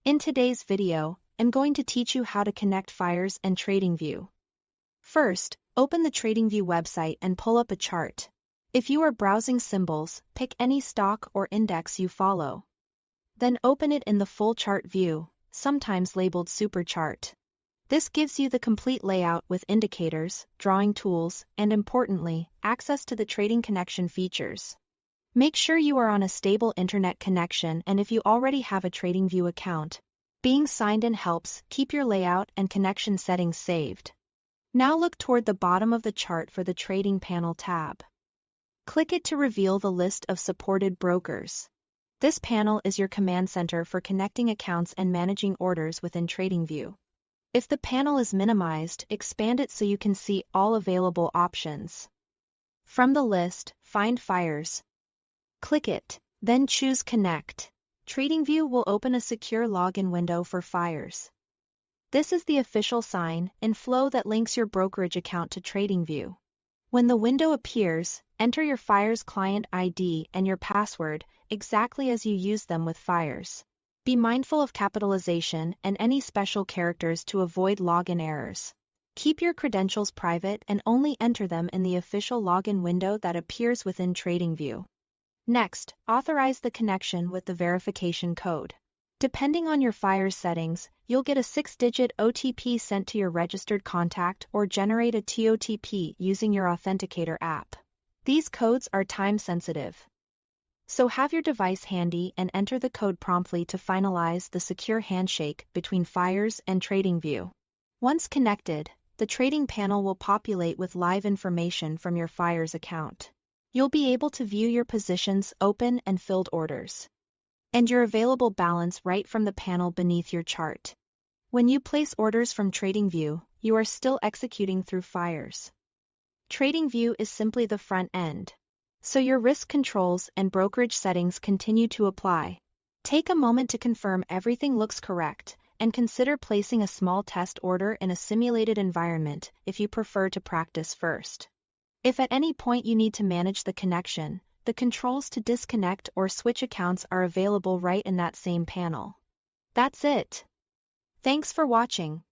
In today's video, I'm going to teach you how to connect Fyers and TradingView. First, open the TradingView website and pull up a chart. If you are browsing symbols, pick any stock or index you follow. Then open it in the full chart view, sometimes labeled Super Chart. This gives you the complete layout with indicators, drawing tools, and importantly, access to the trading connection features. Make sure you are on a stable internet connection, and if you already have a TradingView account, being signed in helps keep your layout and connection settings saved. Now look toward the bottom of the chart for the Trading Panel tab. Click it to reveal the list of supported brokers. This panel is your command center for connecting accounts and managing orders within TradingView. If the panel is minimized, expand it so you can see all available options. From the list, find Fyers. Click it, then choose Connect. TradingView will open a secure login window for Fyers. This is the official sign-in flow that links your brokerage account to TradingView. When the window appears, enter your Fyers client ID and your password, exactly as you use them with Fyers. Be mindful of capitalization and any special characters to avoid login errors. Keep your credentials private and only enter them in the official login window that appears within TradingView. Next, authorize the connection with the verification code. Depending on your Fyers settings, you'll get a 6-digit OTP sent to your registered contact or generate a TOTP using your Authenticator app. These codes are time-sensitive, so have your device handy and enter the code promptly to finalize the secure handshake between Fyers and TradingView. Once connected, the trading panel will populate with live information from your Fyers account. You'll be able to view your positions, open and filled orders, and your available balance right from the panel beneath your chart. When you place orders from TradingView, you are still executing through Fyers. TradingView is simply the front end, so your risk controls and brokerage settings continue to apply. Take a moment to confirm everything looks correct, and consider placing a small test order in a simulated environment if you prefer to practice first. If at any point you need to manage the connection, the controls to disconnect or switch accounts are available right in that same panel. That's it. Thanks for watching.